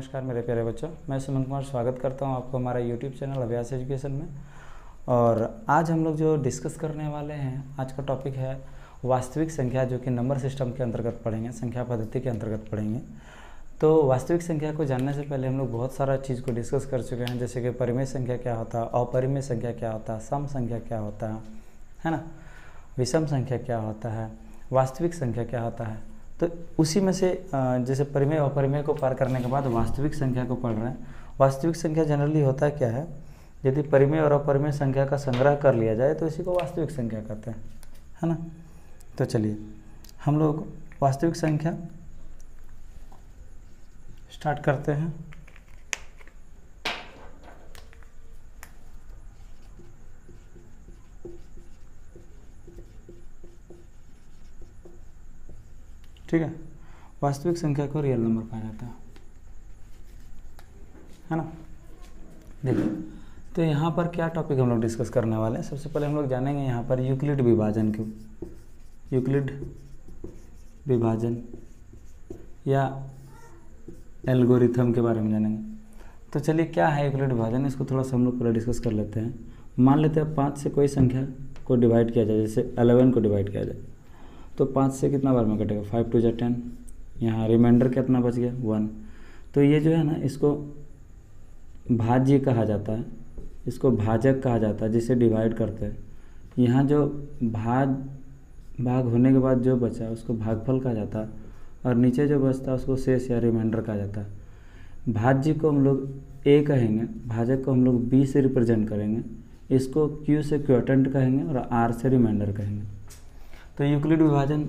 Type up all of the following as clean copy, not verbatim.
नमस्कार मेरे प्यारे बच्चों, मैं सुमन कुमार स्वागत करता हूं आपको हमारा यूट्यूब चैनल अभ्यास एजुकेशन में। और आज हम लोग जो डिस्कस करने वाले हैं, आज का टॉपिक है वास्तविक संख्या, जो कि नंबर सिस्टम के अंतर्गत पढ़ेंगे, संख्या पद्धति के अंतर्गत पढ़ेंगे। तो वास्तविक संख्या को जानने से पहले हम लोग बहुत सारा चीज़ को डिस्कस कर चुके हैं, जैसे कि परिमेय संख्या क्या होता है, अपरिमेय संख्या क्या होता है, सम संख्या क्या होता है ना, विषम संख्या क्या होता है, वास्तविक संख्या क्या होता है। तो उसी में से जैसे परिमेय और अपरिमेय को पार करने के बाद वास्तविक संख्या को पढ़ रहे हैं। वास्तविक संख्या जनरली होता क्या है, यदि परिमेय और अपरिमेय संख्या का संग्रह कर लिया जाए तो इसी को वास्तविक संख्या कहते हैं, है ना। तो चलिए हम लोग वास्तविक संख्या स्टार्ट करते हैं। ठीक है, वास्तविक संख्या को रियल नंबर कहा जाता है ना। देखिए, तो यहाँ पर क्या टॉपिक हम लोग डिस्कस करने वाले हैं। सबसे पहले हम लोग जानेंगे यहाँ पर यूक्लिड विभाजन क्यों, यूक्लिड विभाजन या एल्गोरिथम के बारे में जानेंगे। तो चलिए, क्या है यूक्लिड विभाजन, इसको थोड़ा सा हम लोग पहले डिस्कस कर लेते हैं। मान लेते हैं 5 से कोई संख्या को डिवाइड किया जाए, जैसे 11 को डिवाइड किया जाए तो 5 से कितना बार में कटेगा, 5 2 जा 10, यहाँ रिमाइंडर कितना बच गया 1। तो ये जो है ना, इसको भाज्य कहा जाता है, इसको भाजक कहा जाता है, जिसे डिवाइड करते हैं। यहाँ जो भाग होने के बाद जो बचा उसको भागफल कहा जाता है, और नीचे जो बचता है उसको शेष या रिमाइंडर कहा जाता है। भाज्य को हम लोग ए कहेंगे, भाजक को हम लोग बी से रिप्रेजेंट करेंगे, इसको क्यू से क्वोटेंट कहेंगे और आर से रिमाइंडर कहेंगे। तो यूक्लिड विभाजन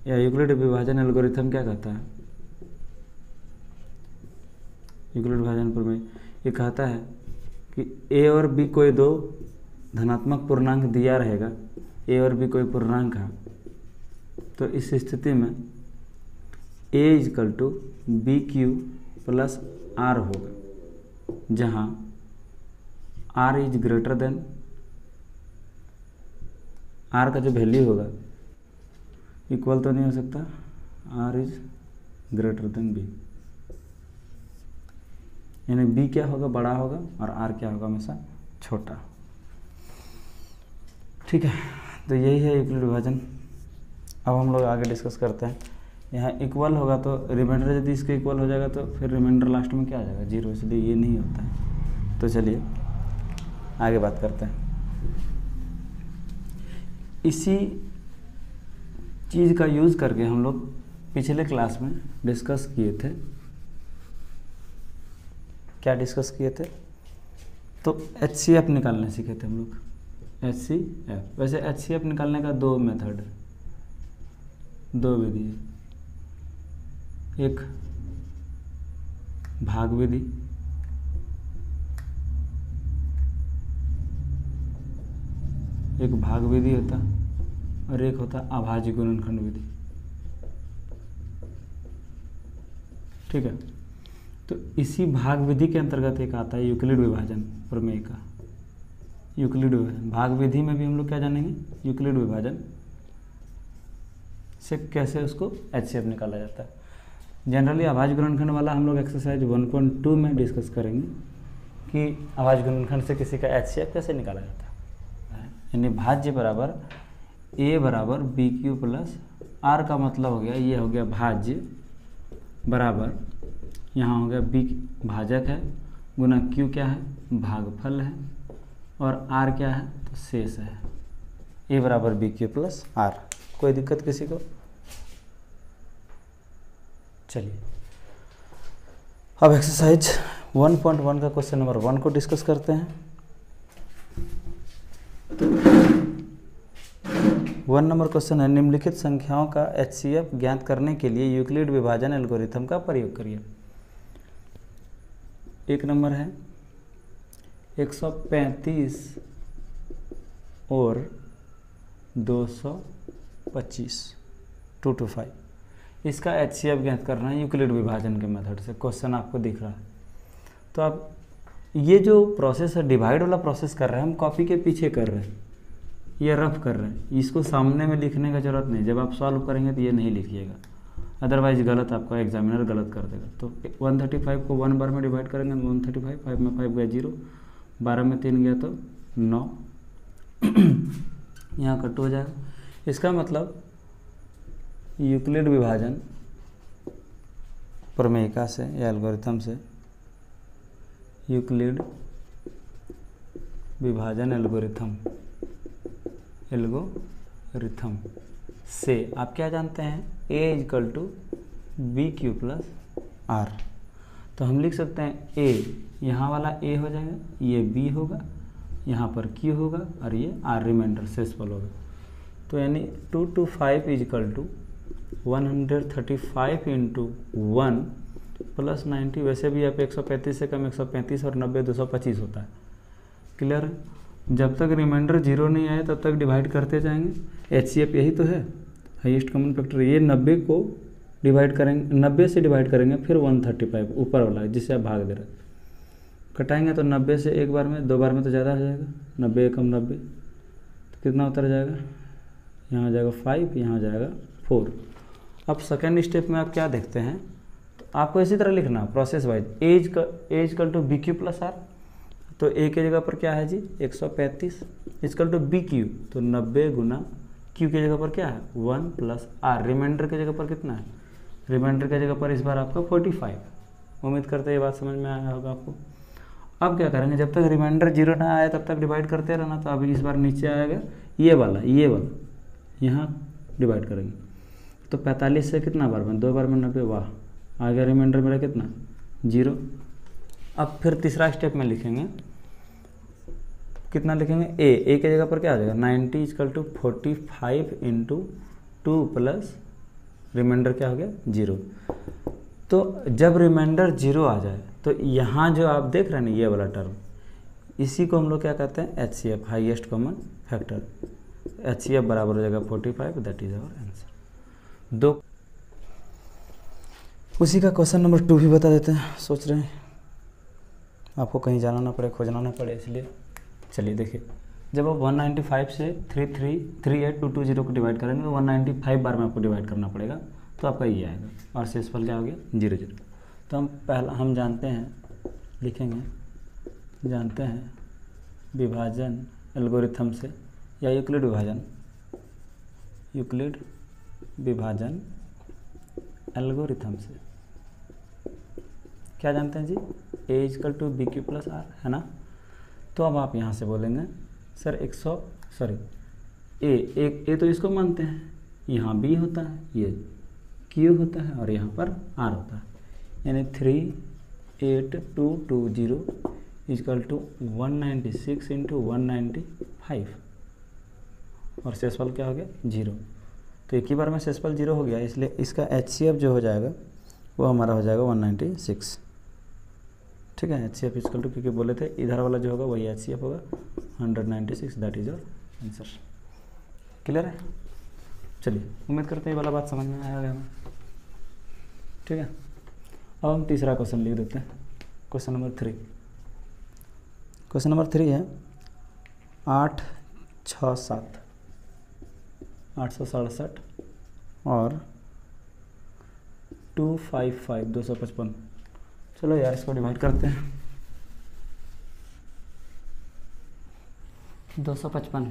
या यूक्लिड विभाजन एल्गोरिथम क्या कहता है, यूक्लिड विभाजन पर में ये कहता है कि ए और बी कोई दो धनात्मक पूर्णांक दिया रहेगा, ए और बी कोई पूर्णांक है, तो इस स्थिति में A is equal to B Q plus R होगा, जहाँ R is greater than, R का जो वैल्यू होगा इक्वल तो नहीं हो सकता, R is greater than B, यानी बी क्या होगा, बड़ा होगा, और आर क्या होगा, हमेशा छोटा। ठीक है, तो यही है यूक्लिड विभाजन। अब हम लोग आगे डिस्कस करते हैं। यहाँ इक्वल होगा तो रिमाइंडर, यदि इसके इक्वल हो जाएगा तो फिर रिमाइंडर लास्ट में क्या आ जाएगा, 0, इसलिए ये नहीं होता है। तो चलिए आगे बात करते हैं। इसी चीज़ का यूज़ करके हम लोग पिछले क्लास में डिस्कस किए थे। क्या डिस्कस किए थे, तो HCF निकालने सीखे थे हम लोग, HCF। वैसे HCF निकालने का 2 मेथड है, 2 विधि है। एक भाग विधि, एक भाग विधि होता और एक होता अभाज्य गुणनखंड विधि। ठीक है, तो इसी भाग विधि के अंतर्गत एक आता है यूक्लिड विभाजन प्रमेय का, यूक्लिड विभाजन। भाग विधि में भी हम लोग क्या जानेंगे, यूक्लिड विभाजन से कैसे उसको HCF निकाला जाता है। जनरली अभाज्य गुणनखंड वाला हम लोग एक्सरसाइज 1.2 में डिस्कस करेंगे कि अभाज्य गुणनखंड से किसी का HCF कैसे निकाला जाता है। यानी भाज्य बराबर ए बराबर बी क्यू प्लस आर, का मतलब हो गया, ये हो गया भाज्य बराबर, यहाँ हो गया बी भाजक है, गुना क्यू क्या है, भागफल है, और आर क्या है, तो शेष है। ए बराबर बी क्यू प्लस आर। कोई दिक्कत किसी को? चलिए अब एक्सरसाइज 1.1 का क्वेश्चन नंबर 1 को डिस्कस करते हैं। 1 नंबर क्वेश्चन है, निम्नलिखित संख्याओं का HCF ज्ञात करने के लिए यूक्लिड विभाजन एल्गोरिथम का प्रयोग करिए। 1 नंबर है 135 और 225, 2 to 5, इसका HCF ज्ञात करना है यूक्लिड विभाजन के मेथड से। क्वेश्चन आपको दिख रहा है। तो आप ये जो प्रोसेस है, डिवाइड वाला प्रोसेस कर रहे हैं, हम कॉपी के पीछे कर रहे हैं, ये रफ कर रहे हैं, इसको सामने में लिखने का जरूरत नहीं। जब आप सॉल्व करेंगे तो ये नहीं लिखिएगा, अदरवाइज गलत आपका एग्जामिनर गलत कर देगा। तो 135 को 1 बार में डिवाइड करेंगे 135, 5 में 5 गया 0, 12 में 3 गया तो 9 यहाँ कट हो जाएगा। इसका मतलब यूक्लिड विभाजन प्रमेयिका से या एल्गोरिथम से, यूक्लिड विभाजन एल्गोरिथम से आप क्या जानते हैं, a equal to B Q plus are. तो हम लिख सकते हैं a, यहाँ वाला a हो जाएगा, ये b होगा, यहाँ पर q होगा और ये r रिमाइंडर शेषफल होगा। तो यानी 2 to 5 is equal to 135 into 1 plus 90। वैसे भी आप 135 से कम 135 और 90 225 होता है। क्लियर है? जब तक रिमाइंडर जीरो नहीं आए तब तक डिवाइड करते जाएंगे। HCF यही तो है, हाईएस्ट कॉमन फैक्टर। ये 90 को डिवाइड करेंगे, 90 से डिवाइड करेंगे, फिर 135 ऊपर वाला जिससे आप भाग दे रहे कटाएंगे तो 90 से एक बार में, 2 बार में तो ज़्यादा हो जाएगा, 90 कम 90 तो कितना उतर जाएगा, यहाँ हो जाएगा 5, यहाँ हो जाएगा 4। अब सेकेंड स्टेप में आप क्या देखते हैं, तो आपको इसी तरह लिखना process wise, as equal to B Q plus are. तो ए के जगह पर क्या है जी 135 इक्वल टू बी क्यू, तो 90 गुना क्यू के जगह पर क्या है 1 प्लस आर। रिमाइंडर के जगह पर कितना है, रिमाइंडर के जगह पर इस बार आपका 45। उम्मीद करते हैं ये बात समझ में आया होगा आपको। अब क्या करेंगे, जब तक रिमाइंडर जीरो ना आए तब तक डिवाइड करते रहना। तो अभी इस बार नीचे आएगा ये वाला यहाँ डिवाइड करेंगे। तो 45 से कितना बार में, 2 बार में 90, वाह आ गया रिमाइंडर मेरा कितना 0। अब फिर तीसरा स्टेप में लिखेंगे, कितना लिखेंगे, ए के जगह पर क्या आ जाएगा 90 equal to 45 into 2 plus remainder क्या हो गया 0। तो जब रिमाइंडर 0 आ जाए तो यहाँ जो आप देख रहे हैं ना ये वाला टर्म, इसी को हम लोग क्या कहते हैं HCF, highest common factor. HCF बराबर हो जाएगा 45, दैट इज आवर आंसर। 2 उसी का क्वेश्चन नंबर 2 भी बता देते हैं। सोच रहे हैं आपको कहीं जाना ना पड़े, खोजना ना पड़े, इसलिए चलिए देखिए। जब आप 195 से 38220 को डिवाइड करेंगे तो 195 बार में आपको डिवाइड करना पड़ेगा, तो आपका ये आएगा और शेषफल क्या हो गया 0 0। तो हम जानते हैं, लिखेंगे, जानते हैं विभाजन एल्गोरिथम से या यूक्लिड विभाजन एल्गोरिथम से क्या जानते हैं जी, A equal to B Q plus R, है ना। तो अब आप यहाँ से बोलेंगे सर ए तो इसको मानते हैं, यहाँ बी होता है, ये क्यू होता है और यहाँ पर आर होता है, यानी 38220 इक्वल टू 196 इंटू 195 और शेषफल क्या हो गया 0। तो एक ही बार में शेषफल 0 हो गया, इसलिए इसका HCF जो हो जाएगा वो हमारा हो जाएगा 196। ठीक है, HCF इक्वल टू, क्योंकि बोले थे इधर वाला जो होगा वही HCF होगा 196, that is your answer. Clear है? चलिए उम्मीद करते हैं ये वाला बात समझ में आया हमें। ठीक है, अब हम तीसरा क्वेश्चन लिख देते हैं, क्वेश्चन नंबर 3। क्वेश्चन नंबर 3 है 867 और 255 255। चलो यार इसको डिवाइड करते हैं। 255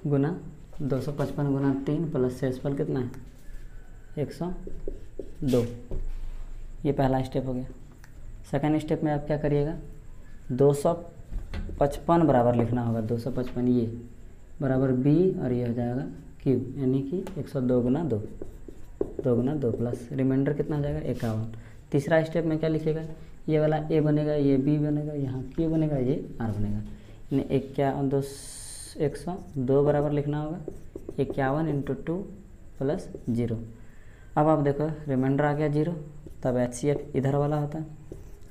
गुना 255 गुना 3 प्लस शेषफल कितना है 102। ये पहला स्टेप हो गया। सेकंड स्टेप में आप क्या करिएगा, 255 बराबर लिखना होगा, 255 ये बराबर b और ये हो जाएगा q, यानी कि 102 गुना 2 प्लस रिमाइंडर कितना हो जाएगा 51। तीसरा स्टेप में क्या लिखेगा, ये वाला a बनेगा, ये b बनेगा, यहाँ q बनेगा, ये r बनेगा, यानी 102 बराबर लिखना होगा 51 इंटू 2 प्लस 0। अब आप देखो रिमाइंडर आ गया 0, तब HCF इधर वाला होता है,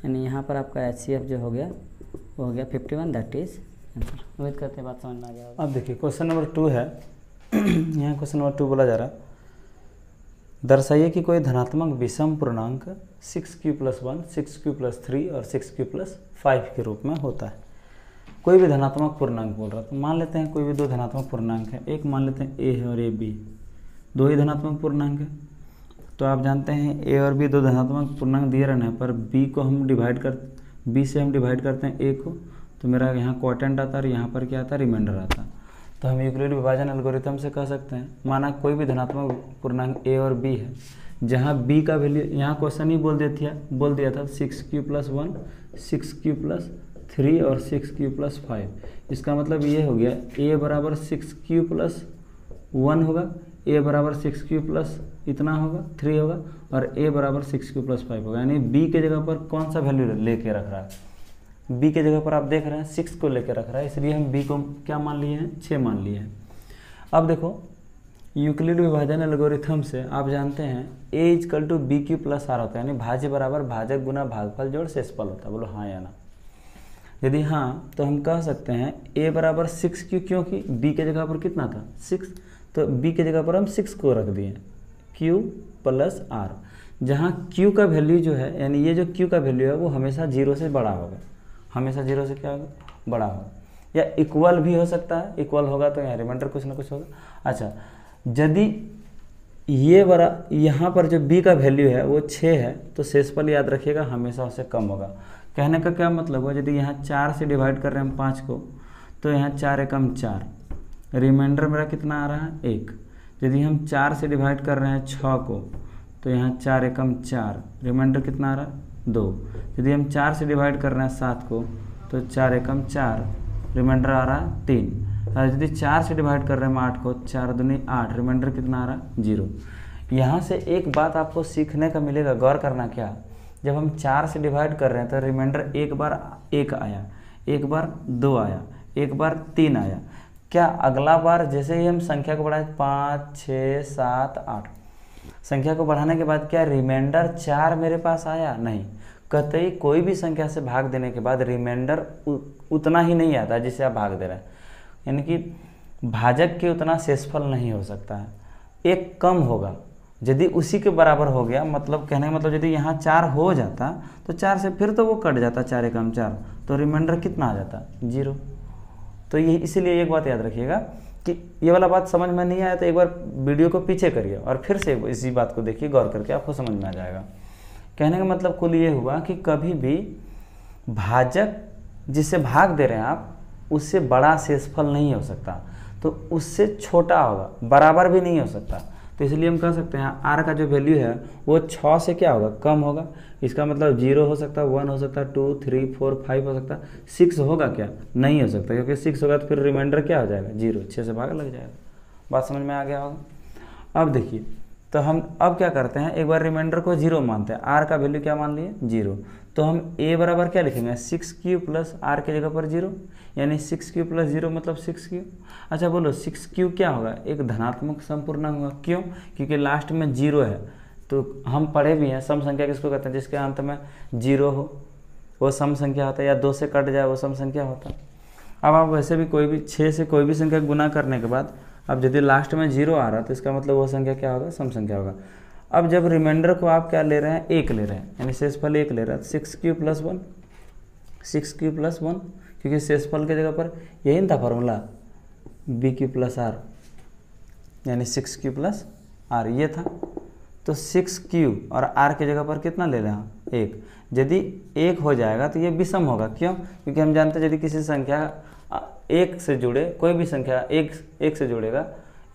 यानी यहाँ पर आपका HCF जो हो गया वो हो गया 51, दैट इज आंसर। उम्मीद करते हैं बात समझ में आ गया होगा। अब देखिए क्वेश्चन नंबर 2 है यहाँ क्वेश्चन नंबर 2 बोला जा रहा है, दर्शाइए कि कोई धनात्मक विषम पूर्णांक 6q + 1, 6q + 3 और 6q + 5 के रूप में होता है। कोई भी धनात्मक पूर्णांक बोल रहा है, तो मान लेते हैं कोई भी 2 धनात्मक पूर्णांक है, एक मान लेते हैं a है और a b, दो ही धनात्मक पूर्णांक है। तो आप जानते हैं ए और बी दो धनात्मक पूर्णांक दिए रहने पर बी को हम बी से हम डिवाइड करते हैं ए को, तो मेरा यहाँ क्वोटिएंट आता है और यहाँ पर क्या आता है, रिमाइंडर आता है। तो हम यूक्लिड विभाजन एल्गोरिथम से कह सकते हैं, माना कोई भी धनात्मक पूर्णांक ए और बी है, जहाँ बी का वैल्यू, यहाँ क्वेश्चन ही बोल दिया था 6q + 1, 6q + 3 और 6q + 5। इसका मतलब ये हो गया a बराबर 6q + 1 होगा, a बराबर 6q + इतना होगा 3 होगा, और a बराबर 6q + 5 होगा। यानी b के जगह पर कौन सा वैल्यू लेके रख रहा है, b के जगह पर आप देख रहे हैं 6 को लेके रख रहा है, इसलिए हम b को क्या मान लिए हैं, 6 मान लिए हैं। अब देखो यूक्लिड विभाजन एल्गोरिथम से आप जानते हैं a = bq + r होता है, यानी भाज्य बराबर भाजक गुना भागफल जोड़ शेषफल होता है। बोलो हाँ या ना। यदि हाँ तो हम कह सकते हैं a बराबर 6q, क्योंकि b के जगह पर कितना था 6, तो b के जगह पर हम 6 को रख दिए q + r, जहाँ q का वैल्यू जो है, यानी ये जो q का वैल्यू है वो हमेशा 0 से बड़ा होगा, हमेशा 0 से क्या होगा, बड़ा होगा, या इक्वल भी हो सकता है। इक्वल होगा तो यहाँ रिमाइंडर कुछ ना कुछ होगा। अच्छा, यदि ये यहाँ पर जो b का वैल्यू है वो 6 है, तो शेषफल याद रखिएगा हमेशा उससे कम होगा। कहने का क्या मतलब हुआ, यदि यहाँ 4 से डिवाइड कर रहे हैं हम 5 को, तो यहाँ 4 एकम 4, रिमाइंडर मेरा कितना आ रहा है 1। यदि हम 4 से डिवाइड कर रहे हैं 6 को, तो यहाँ 4 एकम 4, रिमाइंडर कितना आ रहा है 2। यदि हम 4 से डिवाइड कर रहे हैं 7 को, तो 4 एकम 4, रिमाइंडर आ रहा है 3। और यदि 4 से डिवाइड कर रहे हैं 8 को, 4 दूनी 8, रिमाइंडर कितना आ रहा है 0। यहाँ से एक बात आपको सीखने का मिलेगा, गौर करना क्या, जब हम 4 से डिवाइड कर रहे हैं तो रिमाइंडर एक बार 1 आया, एक बार 2 आया, एक बार 3 आया। क्या अगला बार जैसे ही हम संख्या को बढ़ाए 5, 6, 7, 8, संख्या को बढ़ाने के बाद क्या रिमाइंडर 4 मेरे पास आया? नहीं, कतई कोई भी संख्या से भाग देने के बाद रिमाइंडर उतना ही नहीं आता जिसे आप भाग दे रहे हैं, यानी कि भाजक के उतना शेषफल नहीं हो सकता है, एक कम होगा। यदि उसी के बराबर हो गया, मतलब कहने का मतलब यदि यहाँ 4 हो जाता तो 4 से फिर तो वो कट जाता, 4 एकम 4, तो रिमाइंडर कितना आ जाता 0। तो ये इसीलिए एक बात याद रखिएगा कि ये वाला बात समझ में नहीं आया तो एक बार वीडियो को पीछे करिए और फिर से इसी बात को देखिए, गौर करके आपको समझ में आ जाएगा। कहने का मतलब कुल ये हुआ कि कभी भी भाजक जिससे भाग दे रहे हैं आप, उससे बड़ा शेषफल नहीं हो सकता, तो उससे छोटा होगा, बराबर भी नहीं हो सकता। तो इसलिए हम कह सकते हैं r का जो वैल्यू है वो 6 से क्या होगा, कम होगा। इसका मतलब 0 हो सकता है, 1 हो सकता है, 2, 3, 4, 5 हो सकता है, 6 होगा क्या? नहीं हो सकता, क्योंकि 6 होगा तो फिर रिमाइंडर क्या हो जाएगा 0, 6 से भागा लग जाएगा। बात समझ में आ गया होगा। अब देखिए, तो हम अब क्या करते हैं, एक बार रिमाइंडर को 0 मानते हैं, r का वैल्यू क्या मान लिए 0, तो हम a बराबर क्या लिखेंगे 6q + r के जगह पर 0, यानी 6q + 0 मतलब 6q। अच्छा बोलो 6q क्या होगा, एक धनात्मक समपूर्णांक होगा। क्यों? क्योंकि लास्ट में 0 है, तो हम पढ़े भी हैं सम संख्या किसको कहते हैं, जिसके अंत में 0 हो वो सम संख्या होता है, या 2 से कट जाए वो सम संख्या होता है। अब आप वैसे भी कोई भी 6 से कोई भी संख्या गुना करने के बाद अब यदि लास्ट में 0 आ रहा है तो इसका मतलब वो संख्या क्या होगा, सम संख्या होगा। अब जब रिमाइंडर को आप क्या ले रहे हैं, 1 ले रहे हैं, यानी शेषफल 1 ले रहे हैं, 6q + 1, 6q + 1, क्योंकि शेषफल के जगह पर यही ना था फॉर्मूला bq + r, यानी 6q + r ये था। तो 6q और r के जगह पर कितना ले रहे हैं 1। यदि 1 हो जाएगा तो ये विषम होगा। क्यों? क्योंकि हम जानते हैं यदि किसी संख्या 1 से जुड़े, कोई भी संख्या 1 से जुड़ेगा,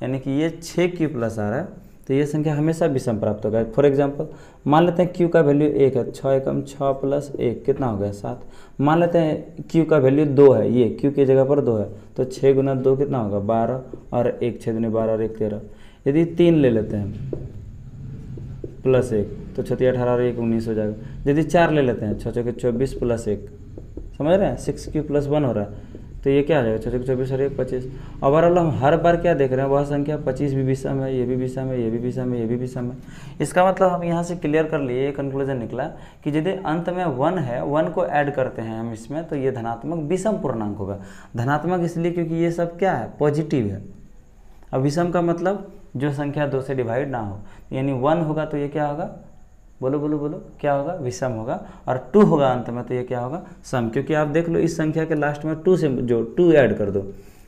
यानी कि ये 6q + r है, तो ये संख्या हमेशा विषम प्राप्त होगा। फॉर एग्जांपल मान लेते हैं q का वैल्यू 1 है, 6 एकम 6 + 1 कितना हो गया 7। मान लेते हैं q का वैल्यू 2 है, ये q की जगह पर 2 है, तो 6 गुना 2 कितना होगा 12, और 1 6 दूनी 12 और 1 13। यदि 3 ले लेते हैं +1, तो 6 18 और 1 19 हो जाएगा। यदि 4 ले लेते हैं 6 चौके 24 + 1, समझ रहे हैं 6q + 1 हो रहा है, तो ये क्या आ जाएगा 6 24 और 1 25। ओवरऑल हम हर बार क्या देख रहे हैं, वह संख्या 25 भी विषम है, ये भी विषम है, ये भी विषम है, ये भी विषम है। इसका मतलब हम यहाँ से क्लियर कर लिए, ये कंक्लूजन निकला कि यदि अंत में 1 है, 1 को ऐड करते हैं हम इसमें, तो ये धनात्मक विषम पूर्णांक होगा। धनात्मक इसलिए क्योंकि ये सब क्या है, पॉजिटिव है। अब विषम का मतलब जो संख्या 2 से डिवाइड ना हो, यानी 1 होगा तो ये क्या होगा, बोलो बोलो बोलो क्या होगा, विषम होगा। और 2 होगा अंत में तो ये क्या होगा, सम। क्योंकि आप देख लो इस संख्या के लास्ट में 2 से जो 2 ऐड कर दो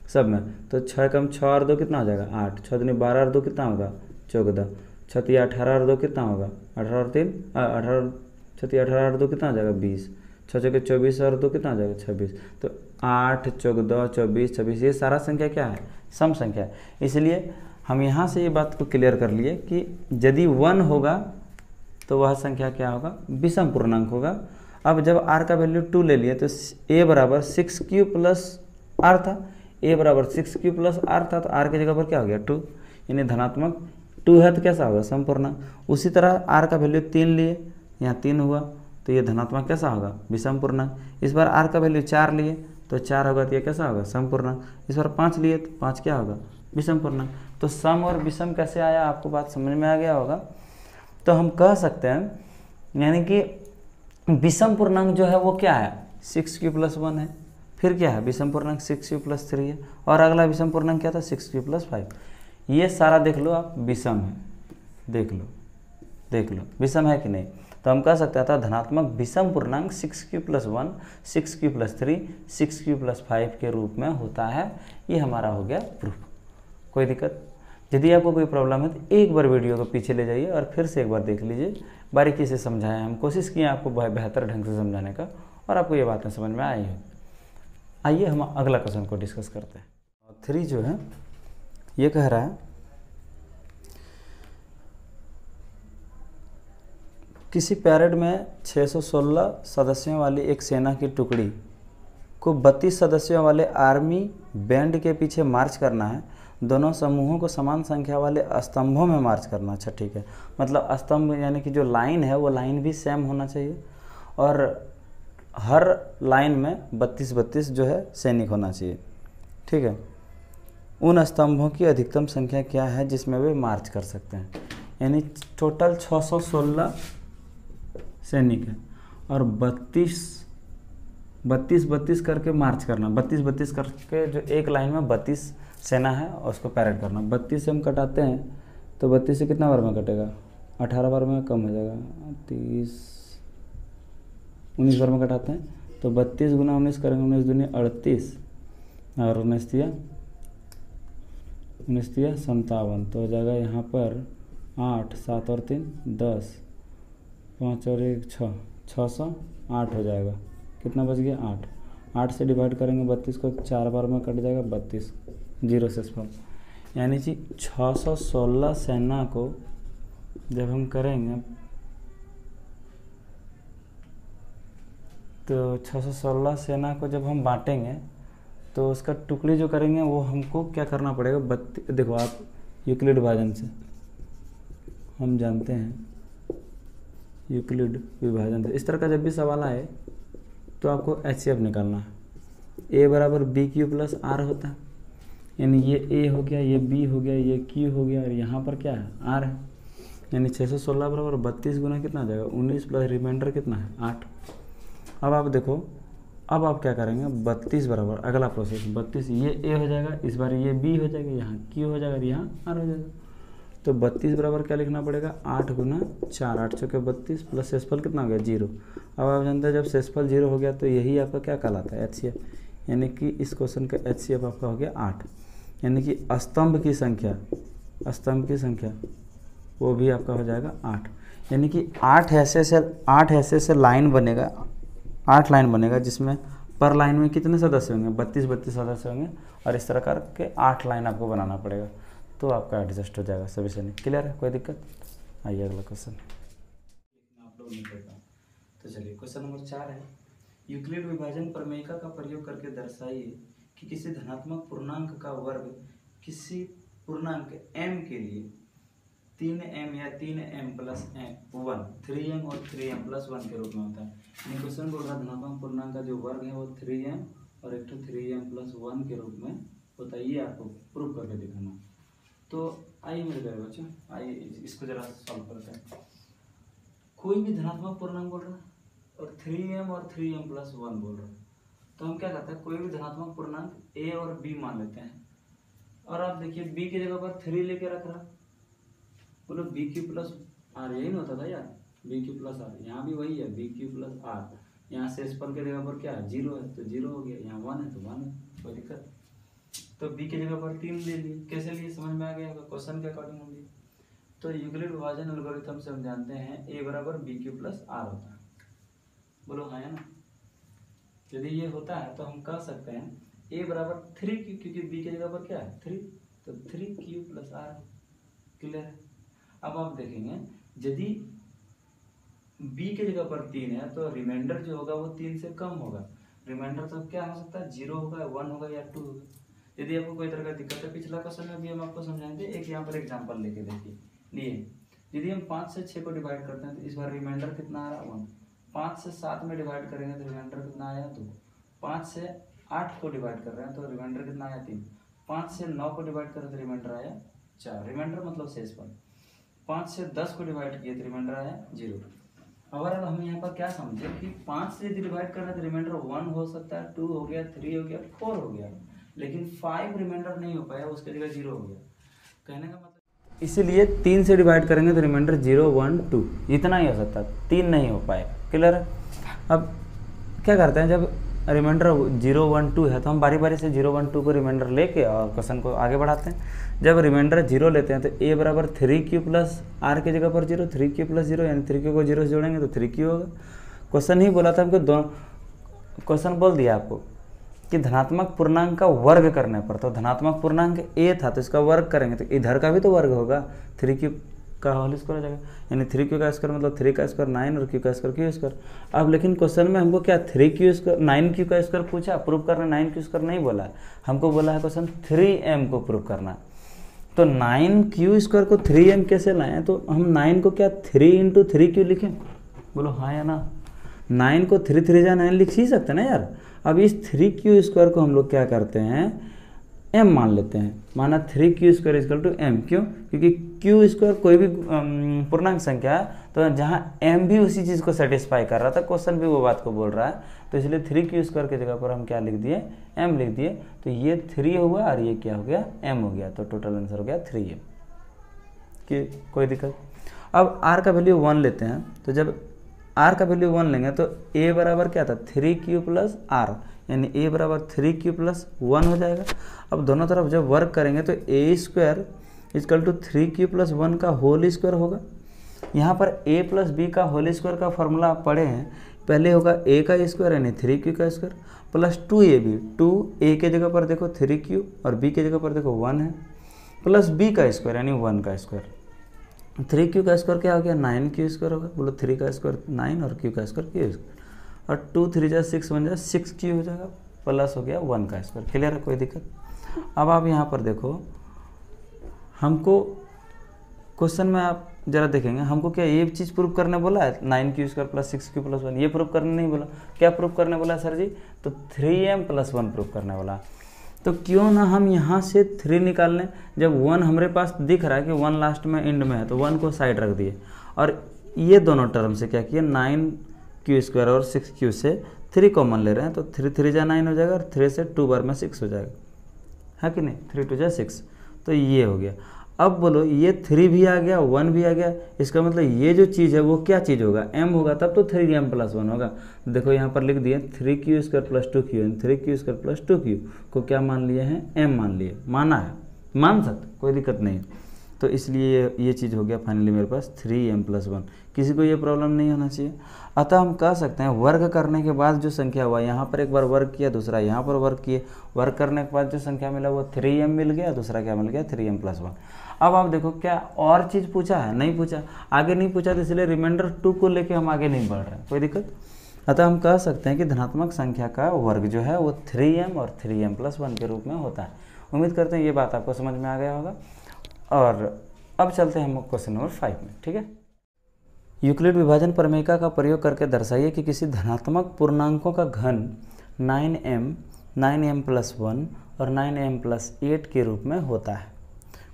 सब में, तो 6 एकम 6 और 2 कितना हो जाएगा 8, 6 दूनी 12 और 2 कितना होगा 14, 6 18 और 2 कितना होगा 18 और 3 18 6 18 और 2 कितना हो जाएगा 20, 6 6 24 और 2 कितना हो जाएगा 26। तो 8 14 24 26 ये सारा संख्या क्या है सम संख्या है। इसलिए हम यहाँ से ये बात को क्लियर कर लिए कि यदि 1 होगा तो वह संख्या क्या होगा विषम पूर्णांक होगा। अब जब r का वैल्यू 2 ले लिए तो a बराबर 6q प्लस r था, a बराबर 6q प्लस r था, तो r की जगह पर क्या हो गया 2, यानी धनात्मक 2 है तो कैसा होगा सम पूर्णांक। उसी तरह r का वैल्यू 3 लिए, यहाँ 3 हुआ तो ये धनात्मक कैसा होगा विषम पूर्णांक। इस बार r का वैल्यू 4 लिए तो 4 होगा तो ये कैसा होगा सम पूर्णांक। इस बार 5 लिए तो 5 क्या होगा विषम पूर्णांक। तो सम और विषम कैसे आया आपको बात समझ में आ गया होगा। तो हम कह सकते हैं यानी कि विषम पूर्णांक जो है वो क्या है 6q प्लस 1 है, फिर क्या है विषम पूर्णांक 6q प्लस 3 है, और अगला विषम पूर्णांक क्या था 6q प्लस 5। ये सारा देख लो आप विषम है, देख लो विषम है कि नहीं। तो हम कह सकते हैं धनात्मक विषम पूर्णांक 6q plus 1 6q plus 3 6q plus 5 के रूप में होता है। ये हमारा हो गया प्रूफ। कोई दिक्कत? यदि आपको कोई प्रॉब्लम है तो एक बार वीडियो को पीछे ले जाइए और फिर से एक बार देख लीजिए, बारीकी से समझाएं। हम कोशिश किए आपको बेहतर ढंग से समझाने का और आपको ये बातें समझ में आई हो। आइए हम अगला क्वेश्चन को डिस्कस करते हैं। 3 जो है ये कह रहा है किसी पैरेड में 616 सदस्यों वाली एक सेना की टुकड़ी को 32 सदस्यों वाले आर्मी बैंड के पीछे मार्च करना है। दोनों समूहों को समान संख्या वाले स्तंभों में मार्च करना। अच्छा ठीक है, मतलब स्तंभ यानी कि जो लाइन है वो लाइन भी सेम होना चाहिए और हर लाइन में 32 जो है सैनिक होना चाहिए। ठीक है, उन स्तंभों की अधिकतम संख्या क्या है जिसमें वे मार्च कर सकते हैं। यानी टोटल 616 सैनिक है और 32 करके मार्च करना। 32 करके जो एक लाइन में 32 सेना है और उसको पैरेड करना। 32 से हम कटाते हैं तो 32 से कितना बार में कटेगा 18 बार में कम हो जाएगा 30 19 बार में कटाते हैं तो 32 गुना 19 करेंगे 19 दूनी 38 और 19 तिया 57 तो हो जाएगा यहाँ पर 8 7 और 3 10 5 और 1 6 608 हो जाएगा। कितना बच गया 8 से डिवाइड करेंगे 32 को 4 बार में कट जाएगा 32 जीरो से स्पॉल। यानी कि 616 सेना को जब हम करेंगे तो 616 सेना को जब हम बांटेंगे तो उसका टुकड़ी जो करेंगे वो हमको क्या करना पड़ेगा। देखो आप यूक्लिड विभाजन से हम जानते हैं, यूक्लिड विभाजन से इस तरह का जब भी सवाल आए तो आपको HCF निकालना है। a बराबर BQ प्लस R होता है, यानी ये a हो गया, ये b हो गया, ये q हो गया और यहाँ पर क्या है r है। यानी 616 बराबर 32 गुना कितना आ जाएगा 19 प्लस रिमाइंडर कितना है 8। अब आप देखो, अब आप क्या करेंगे 32 बराबर अगला प्रोसेस 32 ये a हो जाएगा, इस बार ये b हो जाएगा, यहाँ q हो जाएगा और यहाँ r हो जाएगा। तो 32 बराबर क्या लिखना पड़ेगा 8 गुना 4 8 चौके 32 प्लस शेषफल कितना हो गया 0। अब आप जानते हैं जब शेषफल 0 हो गया तो यही आपका क्या कहलाता है HCF, यानी कि इस क्वेश्चन का HCF आपका हो गया 8। यानी कि स्तंभ की संख्या वो भी आपका हो जाएगा 8। यानी कि 8 ऐसे से लाइन बनेगा, 8 लाइन बनेगा जिसमें पर लाइन में कितने सदस्य होंगे 32 सदस्य होंगे और इस तरह करके 8 लाइन आपको बनाना पड़ेगा तो आपका एडजस्ट हो जाएगा सभी सैनिक। क्लियर है? कोई दिक्कत? आइए अगला क्वेश्चन आप लोग नहीं करता। तो चलिए क्वेश्चन नंबर 4 है, यूक्लिड विभाजन प्रमेयिका का प्रयोग करके दर्शाइए कि किसी धनात्मक पूर्णांक का वर्ग किसी पूर्णांक m के लिए 3m या 3m प्लस 1 3m और 3m प्लस 1 के रूप में होता है। क्वेश्चन बोल रहा है धनात्मक पूर्णांक का जो वर्ग है वो 3m और एक 3m प्लस 1 के रूप में होता है। ये आपको प्रूव करके दिखाना। तो आइए मेरे प्यारे बच्चों, आइए इसको जरा सॉल्व करते हैं। कोई भी धनात्मक पूर्णांक बोल रहा है और 3m और 3m प्लस 1 बोल रहा है, तो हम क्या करते हैं कोई भी धनात्मक पूर्णांक a और b मान लेते हैं और आप देखिए b की जगह पर 3 लेके रख रहा, बोलो BQ प्लस r, यही नहीं होता था यार BQ प्लस r, यहाँ भी वही है BQ प्लस r। यहाँ शेषफल की जगह पर क्या है 0 है तो 0 हो गया, यहाँ 1 है तो 1 है, कोई दिक्कत। तो b की जगह पर 3 ले लिए, कैसे लिए समझ में आ गया, क्वेश्चन के अकॉर्डिंग हम लिए। तो यूक्लिड विभाजन एल्गोरिथम से हम जानते हैं a बराबर बी क्यू प्लस आर होता है। बोलो हाँ है ना। यदि ये होता है तो हम कह सकते हैं a बराबर 3q, क्योंकि b की जगह पर क्या है 3, तो 3q प्लस आर। क्लियर है। अब आप देखेंगे यदि b की जगह पर 3 है तो रिमाइंडर जो होगा वो 3 से कम होगा। रिमाइंडर तो क्या हो सकता है 0 होगा, 1 होगा या 2 होगा। यदि आपको कोई तरह का दिक्कत है पिछला क्वेश्चन में भी हम आपको समझाएंगे। एक यहाँ पर एग्जांपल लेके देखिए लिए, यदि हम 5 से 6 को डिवाइड करते हैं तो इस बार रिमाइंडर कितना आ रहा है 1। 5 से 7 में डिवाइड करेंगे तो रिमाइंडर कितना आया 2। 5 से 8 को डिवाइड कर रहे हैं तो रिमाइंडर कितना आया 3। 5 से 9 को डिवाइड करें तो रिमाइंडर आया 4। रिमाइंडर मतलब शेष पर। 5 से 10 को डिवाइड किए तो रिमाइंडर आया 0। और हम यहाँ पर क्या समझे कि 5 से यदि डिवाइड करना तो रिमाइंडर 1 हो सकता है, 2 हो गया, 3 हो गया, 4 हो गया, लेकिन 5 रिमाइंडर नहीं हो पाया, उसके जगह 0 हो गया। कहने का मतलब इसीलिए 3 से डिवाइड करेंगे तो रिमाइंडर 0, 1, 2 इतना ही हो सकता है, 3 नहीं हो पाएगा। क्लियर है। अब क्या करते हैं, जब रिमाइंडर 0, 1, 2 है तो हम बारी बारी से 0, 1, 2 को रिमाइंडर लेके और क्वेश्चन को आगे बढ़ाते हैं। जब रिमाइंडर 0 लेते हैं तो a बराबर 3q प्लस आर की जगह पर 0, 3q प्लस 0 यानी 3q को 0 से जोड़ेंगे तो 3q होगा। क्वेश्चन ही बोला था हमको, दोनों क्वेश्चन बोल दिया आपको कि धनात्मक पूर्णांक का वर्ग करने पर, तो धनात्मक पूर्णांक a था तो इसका वर्ग करेंगे तो इधर का भी तो वर्ग होगा, 3q का होल स्क्वायर हो जाएगा, यानी 3q का स्क्वायर मतलब 3 का स्क्वायर 9 और q का स्क्वायर q स्क्वायर। अब लेकिन क्वेश्चन में हमको क्या 3q स्क्वायर 9q का स्क्वायर पूछा, प्रूव करना 9q स्क्वायर नहीं बोला है, हमको बोला है क्वेश्चन 3m को प्रूव करना। तो 9q स्क्वायर को 3m कैसे लाएं, तो हम 9 को क्या 3 × 3q लिखें, बोलो हाँ या ना। 9 को 3 3 जा 9 लिख ही सकते ना यार। अब इस 3q स्क्वायर को हम लोग क्या करते हैं m मान लेते हैं, माना 3q square equal to m। क्यों, क्योंकि q स्क्वायर कोई भी पूर्णांक संख्या है तो जहाँ m भी उसी चीज़ को सेटिस्फाई कर रहा था, क्वेश्चन भी वो बात को बोल रहा है, तो इसलिए 3q स्क्वायर की जगह पर हम क्या लिख दिए m लिख दिए। तो ये 3 हुआ और ये क्या हो गया m हो गया, तो टोटल आंसर हो गया 3m। कि कोई दिक्कत। अब r का वैल्यू 1 लेते हैं, तो जब r का वैल्यू 1 लेंगे तो a बराबर क्या था 3q प्लस r, यानी a बराबर 3q प्लस 1 हो जाएगा। अब दोनों तरफ जब वर्क करेंगे तो a square equal to 3q plus 1 का होल स्क्वायर होगा। यहाँ पर a प्लस b का होल स्क्वायर का फॉर्मूला आप पढ़े हैं, पहले होगा a का स्क्वायर यानी 3q का स्क्वायर प्लस 2ab, 2a के जगह पर देखो 3q और b के जगह पर देखो 1 है, प्लस b का स्क्वायर यानी 1 का स्क्वायर। 3q का स्क्वायर क्या हो गया 9q स्क्वायर होगा, बोलो 3 का स्क्वायर 9 और q का स्क्वायर q स्क्वायर, और 2 3 जा 6 1 जा 6q हो जाएगा, प्लस हो गया 1 का स्क्वायर। क्लियर है, कोई दिक्कत। अब आप यहाँ पर देखो, हमको क्वेश्चन में आप जरा देखेंगे, हमको क्या ये चीज़ प्रूव करने बोला है 9q square plus 6q plus 1, ये प्रूव करने नहीं बोला। क्या प्रूव करने बोला सर जी, तो 3m प्लस 1 प्रूव करने वाला। तो क्यों ना हम यहाँ से 3 निकाल लें, जब 1 हमारे पास दिख रहा है कि 1 लास्ट में एंड में है तो 1 को साइड रख दिए, और ये दोनों टर्म से क्या किया 9q स्क्वायर और 6q से 3 कॉमन ले रहे हैं, तो 3 3 जा 9 हो जाएगा और 3 से 2 बार में 6 हो जाएगा, है कि नहीं, 3 2 जा 6, तो ये हो गया। अब बोलो ये 3 भी आ गया 1 भी आ गया, इसका मतलब ये जो चीज़ है वो क्या चीज़ होगा m होगा, तब तो 3m प्लस 1 होगा। देखो यहाँ पर लिख दिए 3q square plus 2q, 3q square plus 2q को क्या मान लिए हैं m मान लिए, माना है, मान सकते कोई दिक्कत नहीं। तो इसलिए ये चीज़ हो गया फाइनली मेरे पास 3m प्लस 1, किसी को ये प्रॉब्लम नहीं होना चाहिए। अतः हम कह सकते हैं वर्ग करने के बाद जो संख्या हुआ, यहाँ पर एक बार वर्ग किया, दूसरा यहाँ पर वर्ग किए, वर्ग करने के बाद जो संख्या मिला वो 3m मिल गया, दूसरा क्या मिल गया 3m प्लस 1। अब आप देखो क्या और चीज़ पूछा है, नहीं पूछा, आगे नहीं पूछा, तो इसलिए रिमाइंडर 2 को लेके हम आगे नहीं बढ़ रहे हैं, कोई दिक्कत। अतः हम कह सकते हैं कि धनात्मक संख्या का वर्ग जो है वो 3m और 3m प्लस 1 के रूप में होता है। उम्मीद करते हैं ये बात आपको समझ में आ गया होगा। और अब चलते हैं हम क्वेश्चन नंबर 5 में, ठीक है। यूक्लिड विभाजन प्रमेयिका का प्रयोग करके दर्शाइए कि किसी धनात्मक पूर्णांकों का घन 9m प्लस 1 और 9m प्लस 8 के रूप में होता है।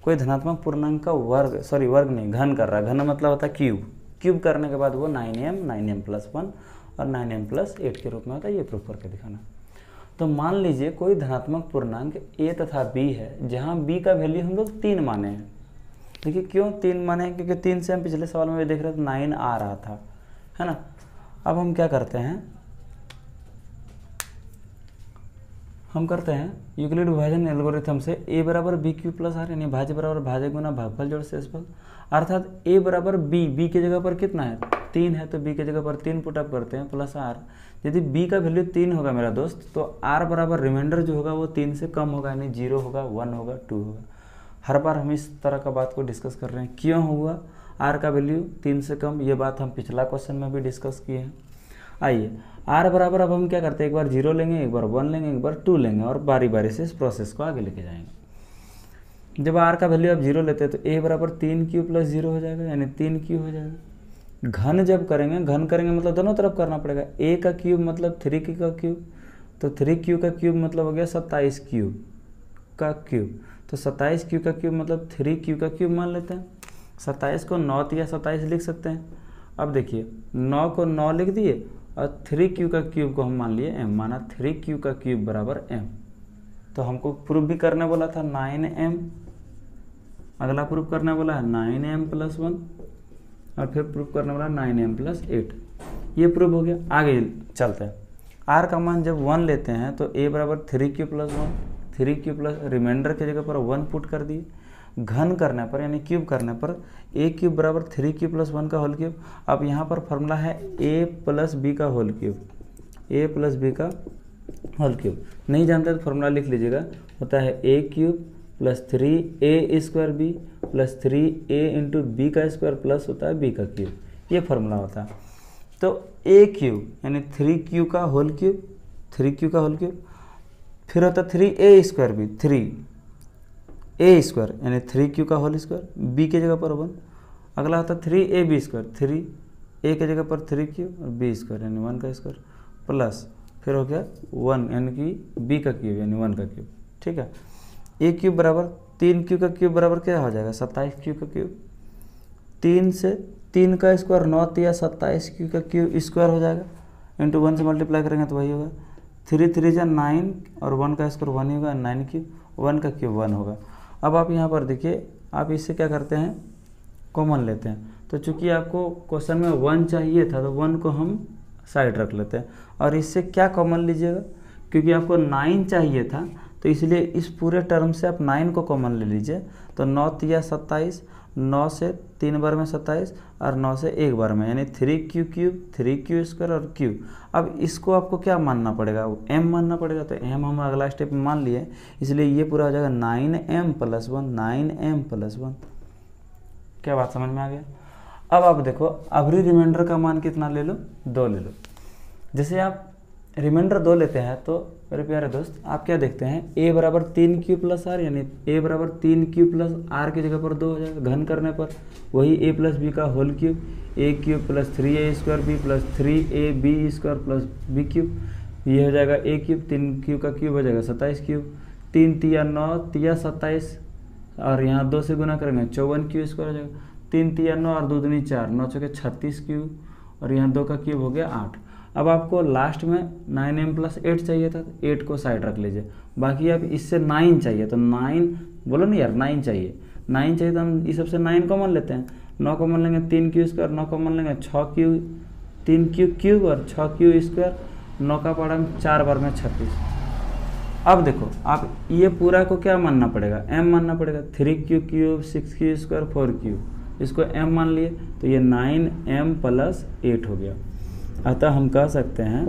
कोई धनात्मक पूर्णांक का वर्ग, सॉरी वर्ग नहीं, घन कर रहा है, घन मतलब होता है क्यूब, क्यूब करने के बाद वो 9m प्लस 1 और 9m प्लस 8 के रूप में होता है, ये प्रूफ करके दिखाना। तो मान लीजिए कोई धनात्मक पूर्णांक a तथा b है, जहाँ b का वैल्यू हम लोग 3 माने हैं। देखिए क्यों 3 माने हैं, क्योंकि 3 से हम पिछले सवाल में भी देख रहे थे 9 आ रहा था, है ना। अब हम क्या करते हैं, हम करते हैं यूक्लिड विभाजन एल्गोरिथम से a बराबर बी क्यू प्लस आर, यानी भाज्य बराबर भाज्य गुना भागफल जोड़ शेषफल, अर्थात a बराबर b की जगह पर कितना है 3 है, तो b की जगह पर 3 पुटअप करते हैं प्लस r। यदि b का वैल्यू 3 होगा मेरा दोस्त, तो r बराबर रिमाइंडर जो होगा वो 3 से कम होगा, यानी 0 होगा, 1 होगा, 2 होगा। हर बार हम इस तरह का बात को डिस्कस कर रहे हैं, क्यों हुआ r का वैल्यू 3 से कम, ये बात हम पिछला क्वेश्चन में भी डिस्कस किए हैं। आइए r बराबर अब हम क्या करते हैं, एक बार 0 लेंगे, एक बार 1 लेंगे, एक बार 2 लेंगे और बारी बारी से इस प्रोसेस को आगे लेके जाएंगे। जब r का वैल्यू आप 0 लेते हैं तो a बराबर 3q प्लस 0 हो जाएगा, यानी 3q हो जाएगा। घन जब करेंगे, घन करेंगे मतलब दोनों तरफ करना पड़ेगा, a का क्यूब मतलब 3q का क्यूब, तो 3q का क्यूब मतलब हो गया 27q का क्यूब, तो 27q का क्यूब मतलब 3q का क्यूब मान लेते हैं। 27 को 9 या 27 लिख सकते हैं। अब देखिए 9 को 9 लिख दिए और 3q का क्यूब को हम मान लिए m, माना 3q का क्यूब बराबर m। तो हमको प्रूफ भी करने बोला था 9m, अगला प्रूफ करने बोला है 9m प्लस 1 और फिर प्रूफ करने वाला 9m प्लस 8। ये प्रूफ हो गया। आगे चलते हैं, r का मान जब 1 लेते हैं तो a बराबर 3q plus 1, 3q plus remainder की जगह पर 1 पुट कर दिए। घन करने पर यानी क्यूब करने पर a क्यूब बराबर 3q प्लस 1 का होल क्यूब। अब यहाँ पर फॉर्मूला है a प्लस b का whole cube, a plus b का होल क्यूब। नहीं जानते तो फॉर्मूला लिख लीजिएगा, होता है a cube plus 3a square b plus 3a into B का स्क्वायर प्लस होता है b का क्यूब, ये फॉर्मूला होता है। तो a क्यूब यानी 3q का होल क्यूब, 3q का होल क्यूब, फिर होता है 3a square b, 3a square यानी 3q का होल स्क्वायर, b की जगह पर 1। अगला होता है 3ab स्क्वायर, 3a की जगह पर 3q और b स्क्वायर यानी 1 का स्क्वायर प्लस फिर हो गया 1 यानी कि b का क्यूब यानी 1 का क्यूब। ठीक है, a क्यूब बराबर 3q का क्यूब बराबर क्या हो जाएगा 27q का क्यूब। 3 से 3 का स्क्वायर 9 या 27q का क्यूब स्क्वायर हो जाएगा, इंटू 1 से मल्टीप्लाई करेंगे तो वही होगा। 3 3 जा 9 और 1 का स्क्वायर 1 ही होगा, 9 क्यूब, 1 का क्यूब 1 होगा। अब आप यहाँ पर देखिए, आप इससे क्या करते हैं कॉमन लेते हैं। तो चूंकि आपको क्वेश्चन में 1 चाहिए था तो 1 को हम साइड रख लेते हैं और इससे क्या कॉमन लीजिएगा, क्योंकि आपको 9 चाहिए था तो इसलिए इस पूरे टर्म से आप 9 को कॉमन ले लीजिए। तो 9 या 27, 9 से 3 बार में 27 और 9 से 1 बार में यानी 3q क्यूब, 3q स्क्वायर और q। अब इसको आपको क्या मानना पड़ेगा, m मानना पड़ेगा। तो m हम अगला स्टेप में मान लिए, इसलिए ये पूरा हो जाएगा 9m प्लस 1, 9m प्लस 1। क्या बात समझ में आ गया। अब आप देखो अवरी रिमाइंडर का मान कितना ले लो, 2 ले लो। जैसे आप रिमाइंडर 2 लेते हैं तो मेरे प्यारे दोस्त आप क्या देखते हैं, a बराबर 3q प्लस आर यानी a बराबर 3q प्लस आर की जगह पर 2 हो जाएगा। घन करने पर वही a प्लस बी का whole cube, a cube plus 3a square b plus 3ab square plus b cube, ये हो जाएगा a क्यूब, 3q का क्यूब हो जाएगा 27 क्यूब, 3 तिया 9 तिया 27 और यहाँ 2 से गुना करेंगे 54q स्क्वायर हो जाएगा। 3 तिया 9 और 2 दूनी 4, 9 चौके 36 क्यूब और यहाँ 2 का क्यूब हो गया 8। अब आपको लास्ट में 9m प्लस 8 चाहिए था, 8 को साइड रख लीजिए। बाकी अब इससे 9 चाहिए तो 9 बोलो ना यार, 9 चाहिए, 9 चाहिए तो हम इस सबसे 9 कॉमन लेते हैं। 9 कॉमन लेंगे 3q स्क्वायर, 9 कॉमन लेंगे 6q, 3q क्यूब और 6q स्क्वायर, 9 का पड़ा 4 बार में 36। अब देखो आप ये पूरा को क्या मानना पड़ेगा, m मानना पड़ेगा। 3q cube, 6q square, 4q, इसको m मान लिए तो ये 9m प्लस 8 हो गया। अतः हम कह सकते हैं,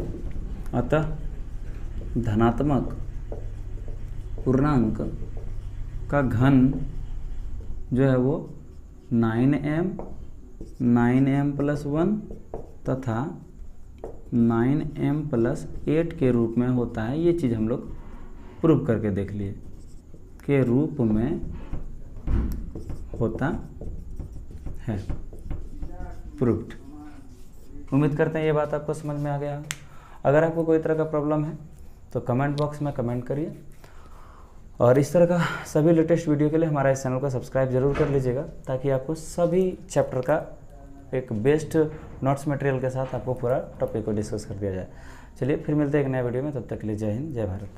अतः धनात्मक पूर्णांक का घन जो है वो 9m प्लस 1 तथा 9m प्लस 8 के रूप में होता है। ये चीज़ हम लोग प्रूव करके देख लिए, के रूप में होता है, प्रूव्ड। उम्मीद करते हैं ये बात आपको समझ में आ गया। अगर आपको कोई तरह का प्रॉब्लम है तो कमेंट बॉक्स में कमेंट करिए और इस तरह का सभी लेटेस्ट वीडियो के लिए हमारा इस चैनल को सब्सक्राइब जरूर कर लीजिएगा, ताकि आपको सभी चैप्टर का एक बेस्ट नोट्स मटेरियल के साथ आपको पूरा टॉपिक को डिस्कस कर दिया जाए। चलिए फिर मिलते हैं एक नए वीडियो में, तब तक के लिए जय हिंद, जय भारत।